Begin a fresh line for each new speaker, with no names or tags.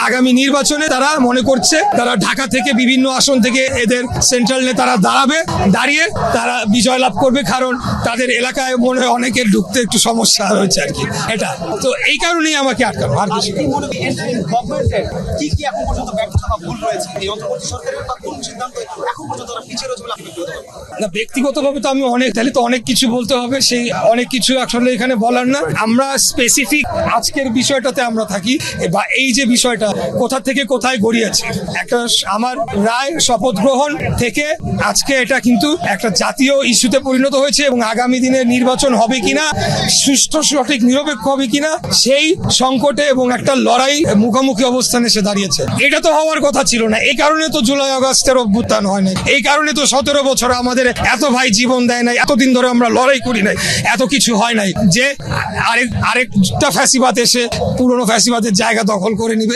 আগামী নির্বাচনে তারা মনে করছে তারা ঢাকা থেকে বিভিন্ন আসন থেকে এদের সেন্ট্রাল নেতারা দাঁড়িয়ে তারা বিজয় লাভ করবে, কারণ তাদের এলাকায় মনে হয় অনেকের ঢুকতে একটু সমস্যা হয়েছে আর কি। এটা তো এই কারণেই আমাকে আটকানো, আর কিছু না।
কি কি এখন পর্যন্ত ব্যর্থতা বা ভুল রয়েছে এই অন্তর্বর্তী সরকারের, বা কোন সিদ্ধান্ত এখন পর্যন্ত তারা পিছিয়ে রয়েছে বলে আপনি বলতে পারেন?
না, ব্যক্তিগতভাবে তো আমি তাহলে তো অনেক কিছু বলতে হবে, সেই অনেক কিছু আসলে এখানে বলার না। আমরা স্পেসিফিক আজকের বিষয়টাতে আমরা থাকি, বা এই যে বিষয়টা কোথা থেকে কোথায় গড়িয়েছে, একটা আমার রায় শপথ গ্রহণ থেকে আজকে এটা কিন্তু একটা জাতীয় ইস্যুতে পরিণত হয়েছে, এবং আগামী দিনে নির্বাচন হবে কিনা, সুষ্ঠু সঠিক নিরপেক্ষ হবে কিনা, সেই সংকটে এবং একটা লড়াই মুখোমুখি অবস্থানে এসে দাঁড়িয়েছে। এটা তো হওয়ার কথা ছিল না, এই কারণে তো জুলাই আগস্টের অভ্যুত্থান হয় নাই, এই কারণে তো 17 বছর আমাদের এত ভাই জীবন দেয় নাই, এতদিন ধরে আমরা লড়াই করি নাই, এত কিছু হয় নাই যে আরেকটা ফ্যাসিবাদ এসে পুরনো ফ্যাসিবাদের জায়গা দখল করে নিবে।